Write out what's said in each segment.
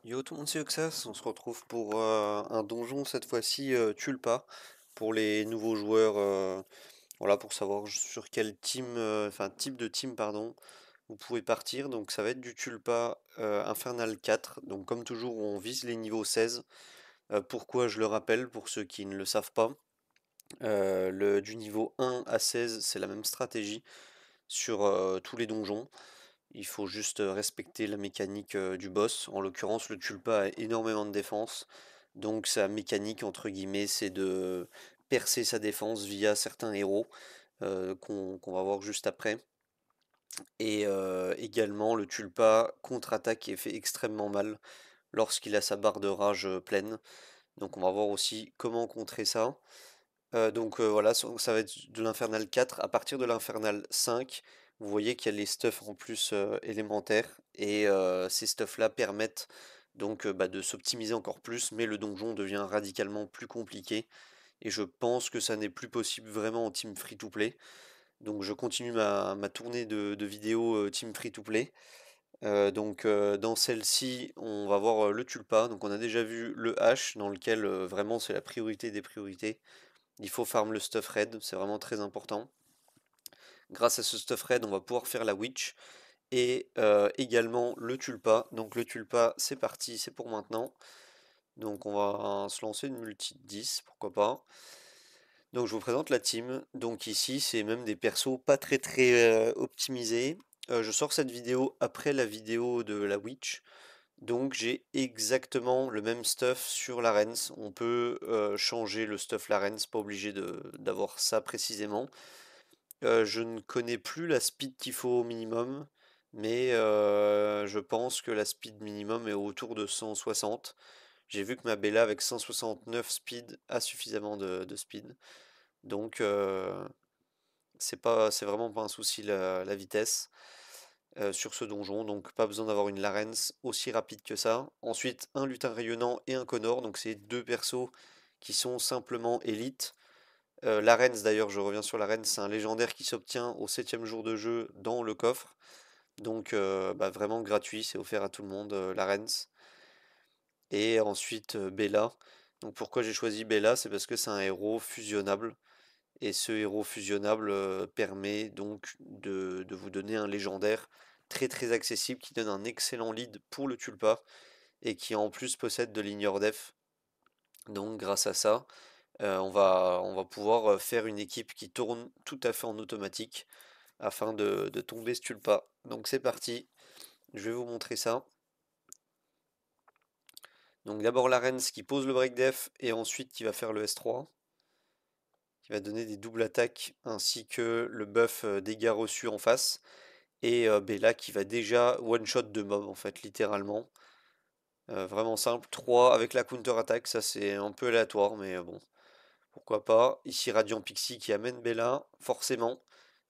Yo tout le monde, c'est Oxas, on se retrouve pour un donjon cette fois-ci Tulpa pour les nouveaux joueurs, voilà, pour savoir sur quel team, enfin type de team pardon, vous pouvez partir. Donc ça va être du Tulpa Infernal 4, donc comme toujours on vise les niveaux 16. Pourquoi je le rappelle pour ceux qui ne le savent pas, du niveau 1 à 16 c'est la même stratégie sur tous les donjons. Il faut juste respecter la mécanique du boss. En l'occurrence, le Tulpa a énormément de défense. Donc sa mécanique, entre guillemets, c'est de percer sa défense via certains héros qu'on va voir juste après. Et également, le Tulpa contre-attaque et fait extrêmement mal lorsqu'il a sa barre de rage pleine. Donc on va voir aussi comment contrer ça. Voilà, ça va être de l'Infernal 4. À partir de l'Infernal 5, vous voyez qu'il y a les stuffs en plus élémentaires. Et ces stuffs-là permettent donc de s'optimiser encore plus, mais le donjon devient radicalement plus compliqué. Et je pense que ça n'est plus possible vraiment en team free-to-play. Donc je continue ma tournée de vidéos team free-to-play. Dans celle-ci, on va voir le tulpa. Donc on a déjà vu le H, dans lequel vraiment c'est la priorité des priorités. Il faut farm le stuff red, c'est vraiment très important. Grâce à ce stuff red, on va pouvoir faire la witch et également le tulpa. Donc le tulpa, c'est parti, c'est pour maintenant. Donc on va se lancer une multi de 10, pourquoi pas. Donc je vous présente la team. Donc ici, c'est même des persos pas très optimisés. Je sors cette vidéo après la vidéo de la witch. Donc j'ai exactement le même stuff sur Larens. On peut changer le stuff Larens, pas obligé d'avoir ça précisément. Je ne connais plus la speed qu'il faut au minimum, mais je pense que la speed minimum est autour de 160. J'ai vu que ma Bella avec 169 speed a suffisamment de speed. Donc c'est vraiment pas un souci la vitesse sur ce donjon, donc pas besoin d'avoir une Larens aussi rapide que ça. Ensuite, un lutin rayonnant et un Connor, donc c'est deux persos qui sont simplement élites. L'Arens, d'ailleurs, je reviens sur l'Arens, c'est un légendaire qui s'obtient au 7ème jour de jeu dans le coffre. Donc vraiment gratuit, c'est offert à tout le monde, l'Arens. Et ensuite Bella. Donc pourquoi j'ai choisi Bella? C'est parce que c'est un héros fusionnable. Et ce héros fusionnable permet donc de vous donner un légendaire très très accessible qui donne un excellent lead pour le Tulpa et qui en plus possède de l'ignore def. Donc grâce à ça, on va pouvoir faire une équipe qui tourne tout à fait en automatique afin de tomber ce tulpa. Donc c'est parti, je vais vous montrer ça. Donc d'abord l'Arens qui pose le break def et ensuite qui va faire le S3, qui va donner des doubles attaques ainsi que le buff dégâts reçus en face. Et Bella qui va déjà one shot de mob en fait, littéralement. Vraiment simple, 3 avec la counter attaque, ça c'est un peu aléatoire, mais bon. Pourquoi pas. Ici Radiant Pixie qui amène Bella, forcément.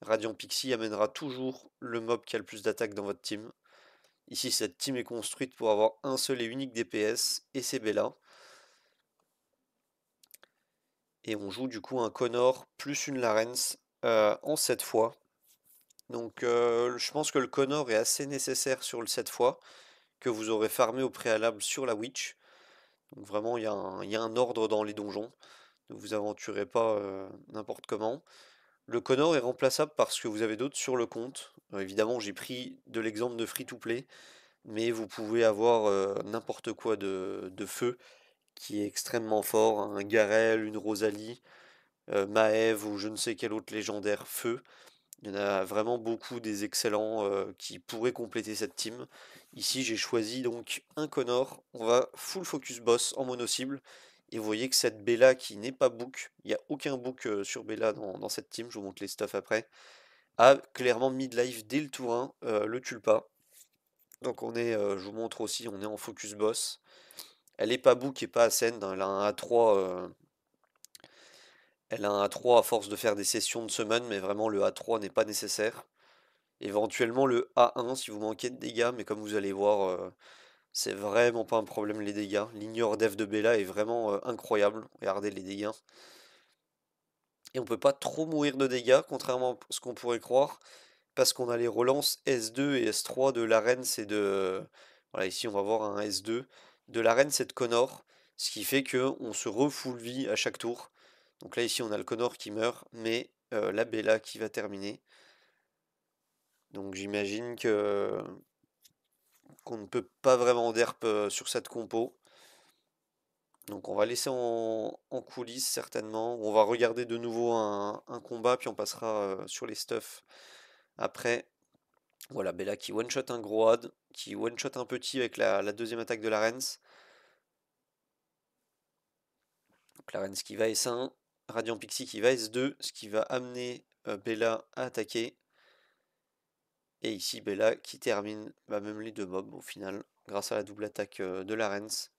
Radiant Pixie amènera toujours le mob qui a le plus d'attaque dans votre team. Ici cette team est construite pour avoir un seul et unique DPS, et c'est Bella. Et on joue du coup un Connor plus une Larens en 7 fois. Donc je pense que le Connor est assez nécessaire sur le 7 fois, que vous aurez farmé au préalable sur la Witch. Donc vraiment il y a un ordre dans les donjons. Ne vous aventurez pas n'importe comment. Le Connor est remplaçable parce que vous avez d'autres sur le compte. Évidemment, j'ai pris de l'exemple de free-to-play, mais vous pouvez avoir n'importe quoi de feu qui est extrêmement fort. Un Garel, une Rosalie, Maëv ou je ne sais quel autre légendaire feu. Il y en a vraiment beaucoup des excellents qui pourraient compléter cette team. Ici, j'ai choisi donc un Connor. On va full focus boss en mono cible. Et vous voyez que cette Bella qui n'est pas book, il n'y a aucun book sur Bella dans cette team, je vous montre les stuffs après, a clairement midlife dès le tour 1, le tulpa. Donc je vous montre aussi, on est en focus boss. Elle est pas book et pas ascend, hein, elle a un A3, elle a un A3 à force de faire des sessions de summon, mais vraiment le A3 n'est pas nécessaire. Éventuellement le A1 si vous manquez de dégâts, mais comme vous allez voir, c'est vraiment pas un problème les dégâts. L'ignore def de Bella est vraiment incroyable. Regardez les dégâts. Et on peut pas trop mourir de dégâts, contrairement à ce qu'on pourrait croire, parce qu'on a les relances S2 et S3 de l'Arens et Voilà, ici on va voir un S2 de la reine, c'est de Connor, ce qui fait que on se refull vie à chaque tour. Donc là ici on a le Connor qui meurt, mais la Bella qui va terminer. Donc j'imagine que qu'on ne peut pas vraiment derp sur cette compo. Donc on va laisser en coulisses certainement. On va regarder de nouveau un combat, puis on passera sur les stuffs après. Voilà, Bella qui one-shot un gros ad, qui one-shot un petit avec la deuxième attaque de la Rens. Donc la Rens qui va S1, Radiant Pixie qui va S2, ce qui va amener Bella à attaquer. Et ici Bella qui termine même les deux mobs au final, grâce à la double attaque de la Rens.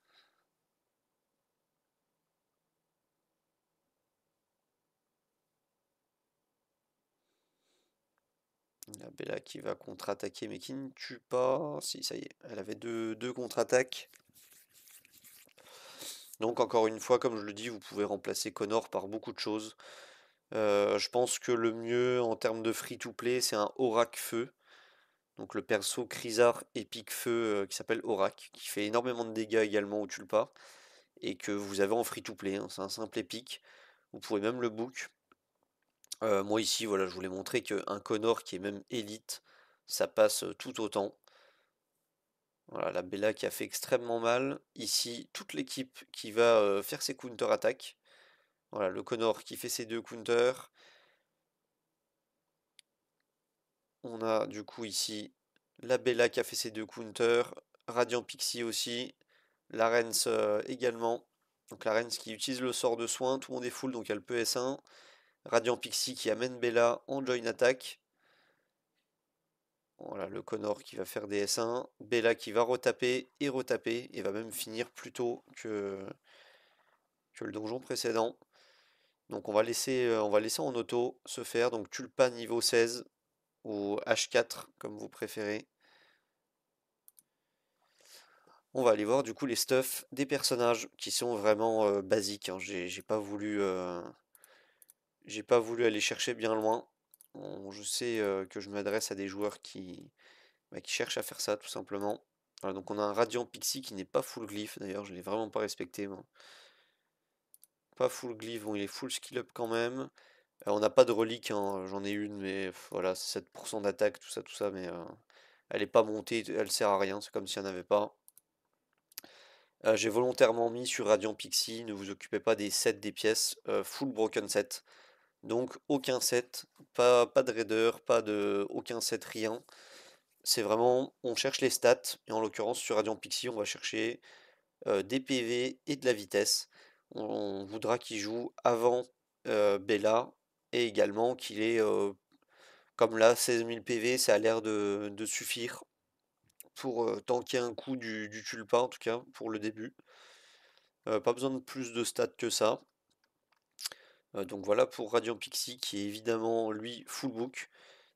La Bella qui va contre-attaquer mais qui ne tue pas. Si, ça y est, elle avait deux contre-attaques. Donc encore une fois, comme je le dis, vous pouvez remplacer Connor par beaucoup de choses. Je pense que le mieux en termes de free-to-play, c'est un Aurak Feu. Donc le perso Crisar épique Feu qui s'appelle Aurak, qui fait énormément de dégâts également au Tulpa, et que vous avez en free-to-play, hein, c'est un simple épique. Vous pouvez même le book. Moi ici, voilà, je voulais montrer qu'un Connor qui est même élite, ça passe tout autant. Voilà, la Bella qui a fait extrêmement mal. Ici, toute l'équipe qui va faire ses counter-attaques. Voilà, le Connor qui fait ses deux counters. On a du coup ici la Bella qui a fait ses deux counters. Radiant Pixie aussi. La Rens également. Donc la Rens qui utilise le sort de soin. Tout le monde est full donc elle peut S1. Radiant Pixie qui amène Bella en join attack. Voilà, le Connor qui va faire des S1. Bella qui va retaper et retaper. Et va même finir plus tôt que le donjon précédent. Donc on va laisser en auto se faire. Donc Tulpa niveau 16 ou H4 comme vous préférez. On va aller voir du coup les stuffs des personnages qui sont vraiment basiques, hein. J'ai pas voulu aller chercher bien loin. Je sais que je m'adresse à des joueurs qui cherchent à faire ça tout simplement. Voilà, donc on a un Radiant Pixie qui n'est pas full glyph d'ailleurs, je l'ai vraiment pas respecté moi. Pas full glyph, bon il est full skill up quand même. On n'a pas de relique, hein, j'en ai une, mais voilà, c'est 7% d'attaque, tout ça, mais elle est pas montée, elle sert à rien, c'est comme s'il n'y en avait pas. J'ai volontairement mis sur Radiant Pixie, ne vous occupez pas des sets des pièces, full broken set. Donc aucun set, pas de raider, aucun set, rien. C'est vraiment, on cherche les stats, et en l'occurrence sur Radiant Pixie, on va chercher des PV et de la vitesse. On voudra qu'il joue avant Bella, et également qu'il ait, comme là, 16 000 PV, ça a l'air de suffire pour tanker un coup du Tulpa, en tout cas, pour le début. Pas besoin de plus de stats que ça. Donc voilà pour Radiant Pixie qui est évidemment lui full book.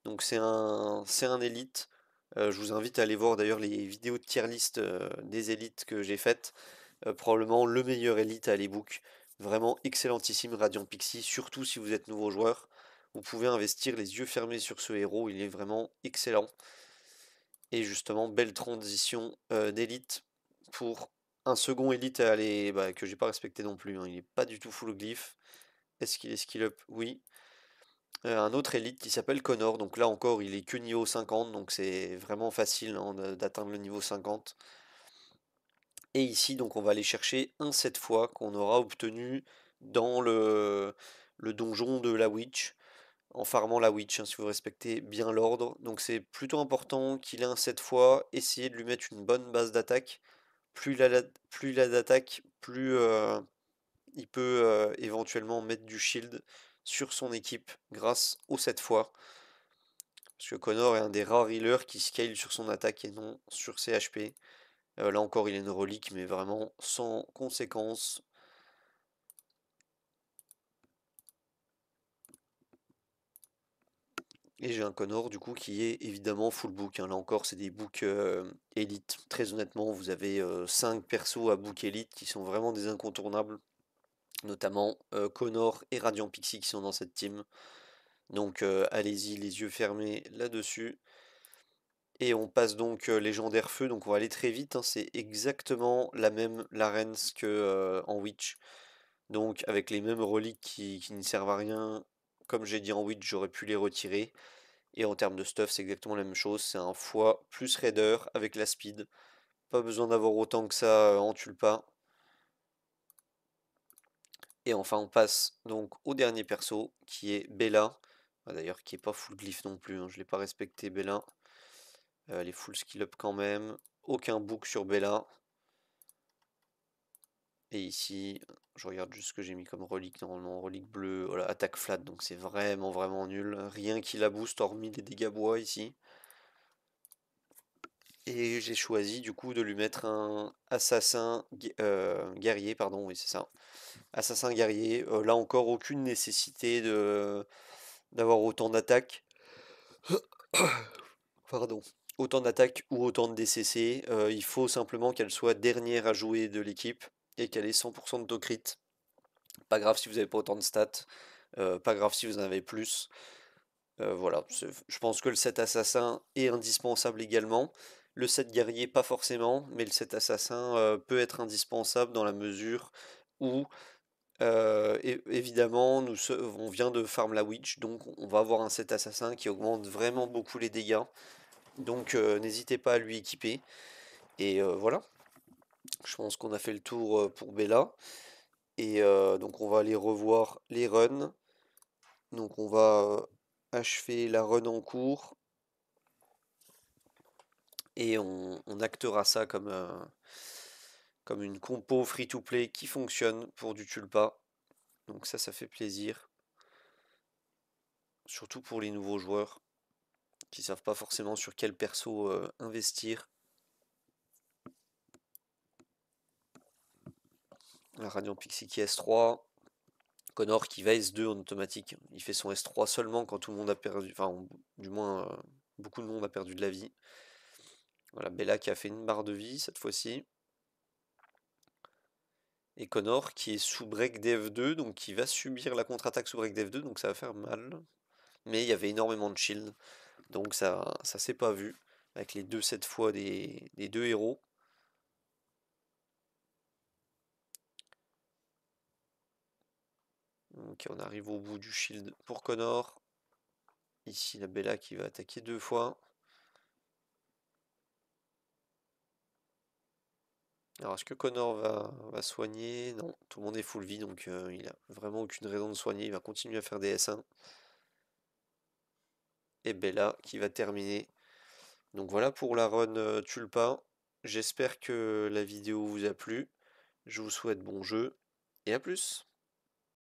Donc c'est un élite. Je vous invite à aller voir d'ailleurs les vidéos de tier list des élites que j'ai faites. Probablement le meilleur élite à aller book. Vraiment excellentissime Radiant Pixie, surtout si vous êtes nouveau joueur. Vous pouvez investir les yeux fermés sur ce héros, il est vraiment excellent. Et justement, belle transition d'élite pour un second élite à aller, que j'ai pas respecté non plus, hein. Il est pas du tout full glyph. Est-ce qu'il est skill up? Oui. Un autre élite qui s'appelle Connor, donc là encore il est que niveau 50, donc c'est vraiment facile hein, d'atteindre le niveau 50. Et ici donc on va aller chercher un 7 fois qu'on aura obtenu dans le donjon de la Witch, en farmant la Witch, hein, si vous respectez bien l'ordre. Donc c'est plutôt important qu'il ait un 7 fois, essayez de lui mettre une bonne base d'attaque. Plus il a d'attaque, plus il peut éventuellement mettre du shield sur son équipe grâce aux 7 fois. Parce que Connor est un des rares healers qui scale sur son attaque et non sur ses HP. Là encore, il est une relique, mais vraiment sans conséquence. Et j'ai un Connor du coup qui est évidemment full book, hein. Là encore, c'est des books élite. Très honnêtement, vous avez 5 persos à book élite qui sont vraiment des incontournables. Notamment Connor et Radiant Pixie qui sont dans cette team. Donc allez-y, les yeux fermés là-dessus. Et on passe donc légendaire feu, donc on va aller très vite, hein, c'est exactement la même Larens que en Witch. Donc avec les mêmes reliques qui ne servent à rien, comme j'ai dit en Witch, j'aurais pu les retirer. Et en termes de stuff, c'est exactement la même chose, c'est un foie plus raider avec la speed. Pas besoin d'avoir autant que ça en tulpa. Et enfin on passe donc au dernier perso qui est Bella. D'ailleurs qui est pas full glyph non plus, hein, je l'ai pas respecté Bella. Elle est full skill up quand même. Aucun book sur Bella. Et ici, je regarde juste ce que j'ai mis comme relique. Normalement, relique bleue, voilà, attaque flat, donc c'est vraiment vraiment nul. Rien qui la booste hormis les dégâts bois ici. Et j'ai choisi du coup de lui mettre un assassin guerrier, pardon, oui c'est ça. Assassin guerrier. Là encore, aucune nécessité de d'avoir autant d'attaques. Pardon. Autant d'attaques ou autant de DCC. Il faut simplement qu'elle soit dernière à jouer de l'équipe et qu'elle ait 100% de crit. Pas grave si vous n'avez pas autant de stats. Pas grave si vous en avez plus. Voilà, je pense que le set assassin est indispensable également. Le set guerrier, pas forcément, mais le set assassin peut être indispensable dans la mesure où, évidemment, on vient de farm la witch, donc on va avoir un set assassin qui augmente vraiment beaucoup les dégâts. Donc n'hésitez pas à lui équiper. Et voilà, je pense qu'on a fait le tour pour Bella. Et donc on va aller revoir les runs. Donc on va achever la run en cours. Et on actera ça comme une compo free-to-play qui fonctionne pour du tulpa. Donc ça fait plaisir. Surtout pour les nouveaux joueurs qui savent pas forcément sur quel perso investir. La Radiant Pixie qui est S3. Connor qui va S2 en automatique. Il fait son S3 seulement quand tout le monde a perdu. Enfin, du moins, beaucoup de monde a perdu de la vie. Voilà, Bella qui a fait une barre de vie cette fois-ci. Et Connor qui est sous break df2, donc qui va subir la contre-attaque sous break df2, donc ça va faire mal. Mais il y avait énormément de shield, donc ça s'est pas vu, avec les deux cette fois des deux héros. Ok, on arrive au bout du shield pour Connor. Ici la Bella qui va attaquer deux fois. Alors est-ce que Connor va soigner? Non, tout le monde est full vie, donc il a vraiment aucune raison de soigner, il va continuer à faire des S1. Et Bella qui va terminer. Donc voilà pour la run Tulpa. J'espère que la vidéo vous a plu. Je vous souhaite bon jeu et à plus.